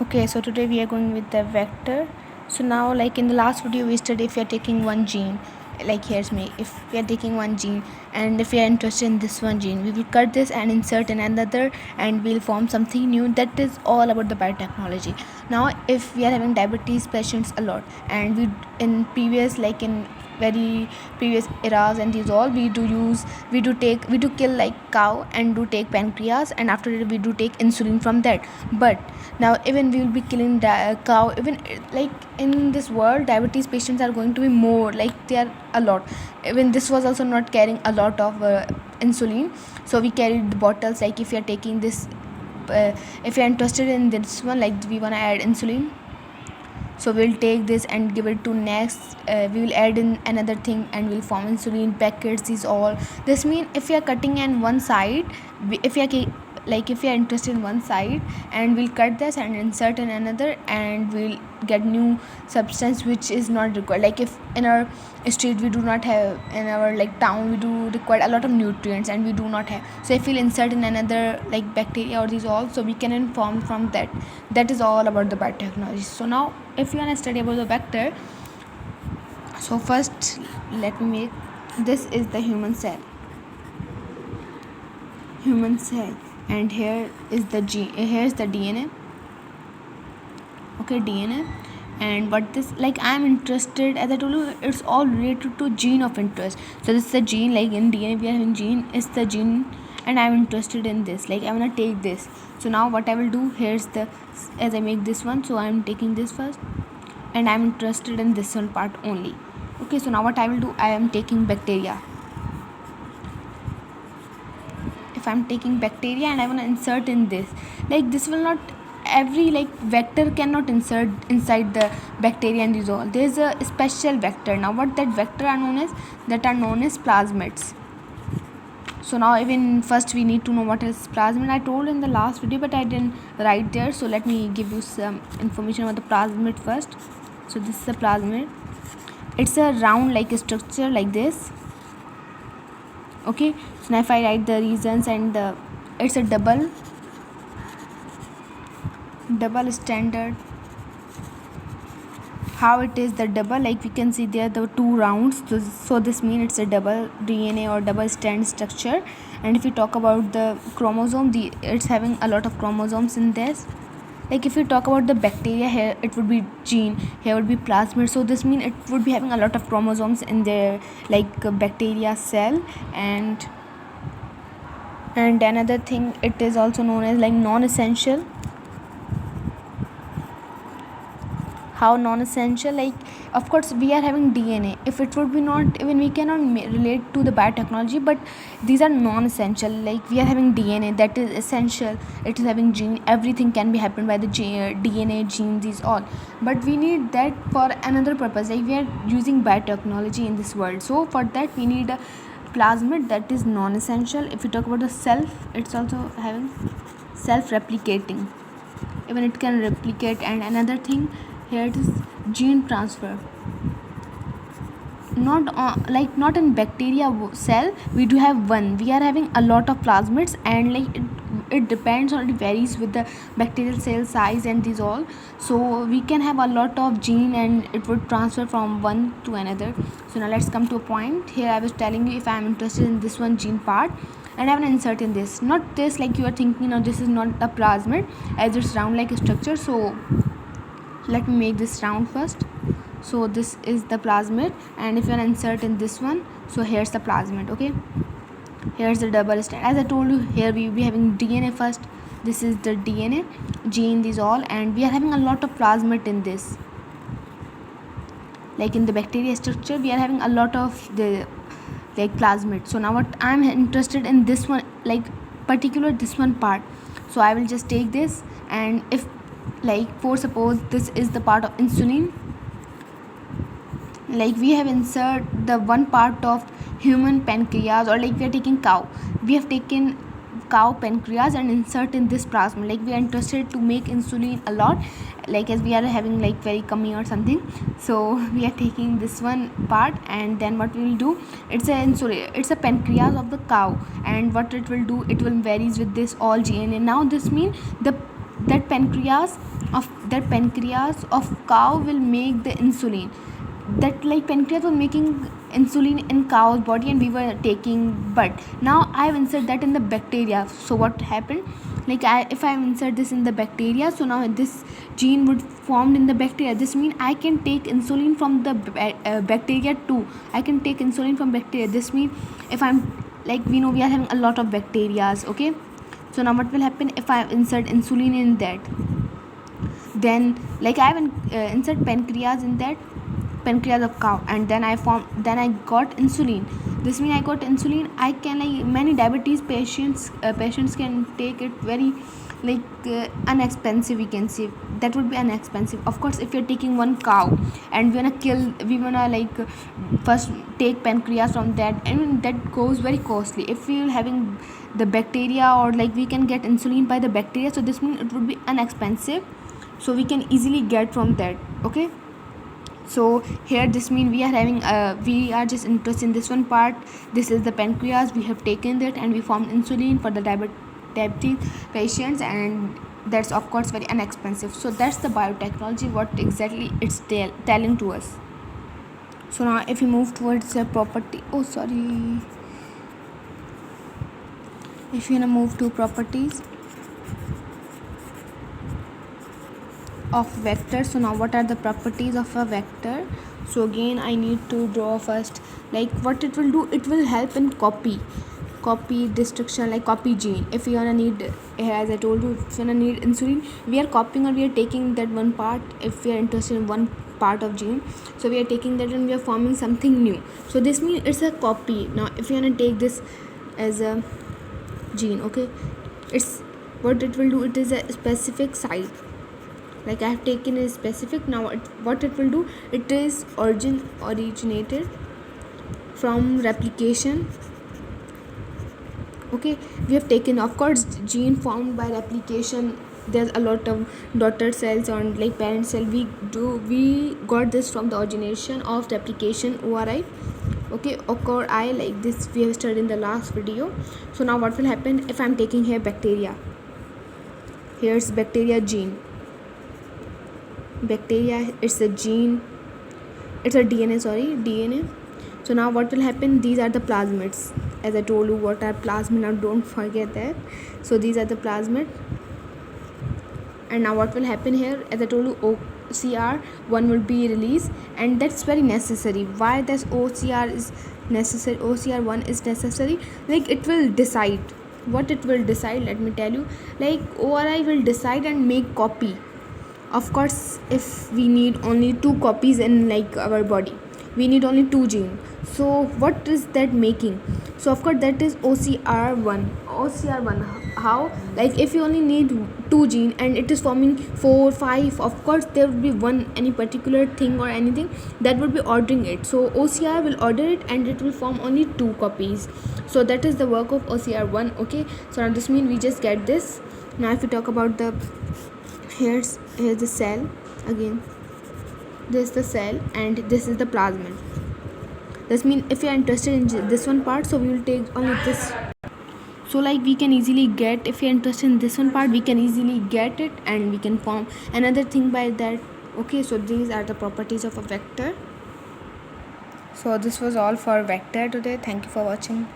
Okay, so today we are going with the vector. So now, like in the last video we studied, if we are taking one gene, like here's me, if we are taking one gene and if we are interested in this one gene, we will cut this and insert in another and we'll form something new. That is all about the biotechnology. Now if we are having diabetes patients a lot, and we in previous, like in very previous eras and these all, we do kill like cow and do take pancreas, and after that we do take insulin from that. But now even we will be killing cow, even like in this world diabetes patients are going to be more, like they are a lot. Even this was also not carrying a lot of insulin, so we carried the bottles. Like if you are taking this, if you are interested in this one, like we want to add insulin, so we'll take this and give it to next, we will add in another thing and we'll form insulin packets. Is all this mean, if we are cutting in one side, if we are like if we are interested in one side, and we'll cut this and insert in another, and we'll get new substance which is not required. Like if in our street we do not have, in our like town we do require a lot of nutrients and we do not have, so if we'll insert in another like bacteria or these all, so we can inform from that. That is all about the biotechnology. So now if you want to study about the vector, so first let me make, this is the human cell, and here is the here's the DNA. Okay, DNA. And what this, like I'm interested, as I told you, it's all related to gene of interest. So this is the gene, like in DNA we are having gene, is the gene, and I'm interested in this, like I'm gonna take this. So now what I will do, here's the, as I make this one, so I'm taking this first and I'm interested in this one part only. Okay, so now what I will do, I am taking bacteria. If I'm taking bacteria and I want to insert in this, like this will not, every like vector cannot insert inside the bacteria and these all. There's a special vector. Now what that vector are known as, that are known as plasmids. So now even first we need to know what is plasmid. I told in the last video but I didn't write there, so let me give you some information about the plasmid first. So this is a plasmid. It's a round like structure like this. Okay, so now if I write the reasons, and it's a double standard. How it is the double, like we can see there the two rounds, so this means it's a double DNA or double strand structure. And if we talk about the chromosome, it's having a lot of chromosomes in this. Like if you talk about the bacteria, here it would be gene, here would be plasmid, so this means it would be having a lot of chromosomes in their like bacteria cell. And another thing, it is also known as like non-essential. How non-essential, like of course we are having DNA, if it would be not, even we cannot relate to the biotechnology, but these are non-essential. Like we are having DNA, that is essential. It is having gene, everything can be happened by the DNA gene, these all, but we need that for another purpose. Like we are using biotechnology in this world, so for that we need a plasmid, that is non-essential. If we talk about the self, it's also having self-replicating, even it can replicate. And another thing, here it is gene transfer. Not like not in bacteria cell we do have one, we are having a lot of plasmids, and like it depends or it varies with the bacterial cell size and these all, so we can have a lot of gene and it would transfer from one to another. So now let's come to a point. Here I was telling you, if I am interested in this one gene part and I want to insert in this, not this, like you are thinking, no, this is not a plasmid as it's round like a structure. So let me make this round first. So this is the plasmid, and if you want to insert in this one, so here's the plasmid. Okay, here's the double strand. As I told you, here we will be having DNA first. This is the DNA gene, these all, and we are having a lot of plasmid in this. Like in the bacteria structure we are having a lot of the like plasmid. So now what I'm interested in, this one, like particular this one part, so I will just take this, and if like for suppose this is the part of insulin, like we have insert the one part of human pancreas, or like we are taking cow, we have taken cow pancreas and insert in this plasma. Like we are interested to make insulin a lot, like as we are having like very kumi or something, so we are taking this one part, and then what we will do, it's a insulin, it's a pancreas of the cow, and what it will do, it will varies with this all DNA. Now this means that pancreas of that pancreas of cow will make the insulin. That like pancreas was making insulin in cow's body and we were taking, but now I have inserted that in the bacteria. So what happened, like if I insert this in the bacteria, so now this gene would formed in the bacteria. This means I can take insulin from the bacteria too. I can take insulin from bacteria. This means if I'm, like we know we are having a lot of bacterias, okay. So now what will happen if I insert insulin in that, then like I have insert pancreas in that pancreas of cow, and then I got insulin. This means I got insulin. I can, like many diabetes patients can take it very inexpensive, we can say. That would be inexpensive. Of course, if you're taking one cow and we wanna first take pancreas from that, and that goes very costly. If we're having the bacteria, or like we can get insulin by the bacteria, so this means it would be inexpensive, so we can easily get from that, okay. So here this means we are having we are just interested in this one part. This is the pancreas, we have taken that and we formed insulin for the diabetes patients, and that's of course very inexpensive. So that's the biotechnology, what exactly it's telling to us. So now if we move towards the property, if you wanna move to properties of vector. So now what are the properties of a vector? So again I need to draw first, like what it will do, it will help in copy destruction, like copy gene. If you wanna need, as I told you, if you wanna need insulin, we are copying or we are taking that one part. If we are interested in one part of gene, so we are taking that and we are forming something new. So this means it's a copy. Now if you wanna take this as a gene, okay, it's what it will do, it is a specific site. Like I have taken a specific. Now what it will do, it is originated from replication, okay. We have taken, of course, gene formed by replication. There's a lot of daughter cells and like parent cell. We got this from the origination of replication, ORI, okay. Occur I, like this we have studied in the last video. So now what will happen if I'm taking here bacteria, here's bacteria gene. Bacteria, it's a gene, it's a DNA. So now what will happen, these are the plasmids. As I told you what are plasmid, now don't forget that. So these are the plasmid, and now what will happen here, as I told you, OCR1 will be released, and that's very necessary. Why this OCR is necessary, OCR1 is necessary, like it will decide. What it will decide, let me tell you, like ORI will decide and make copy. Of course, if we need only 2 copies in like our body, we need only 2 genes. So what is that making? So of course that is OCR1. How? Like if you only need 2 genes and it is forming 4, 5, of course there would be one any particular thing or anything that would be ordering it. So OCR will order it and it will form only 2 copies. So that is the work of OCR1, okay. So now this means we just get this. Now if we talk about the here's the cell again, this is the cell and this is the plasmid. This means if you are interested in this one part, so we will take only this. So like we can easily get, if you are interested in this one part, we can easily get it and we can form another thing by that, okay. So these are the properties of a vector. So this was all for vector today. Thank you for watching.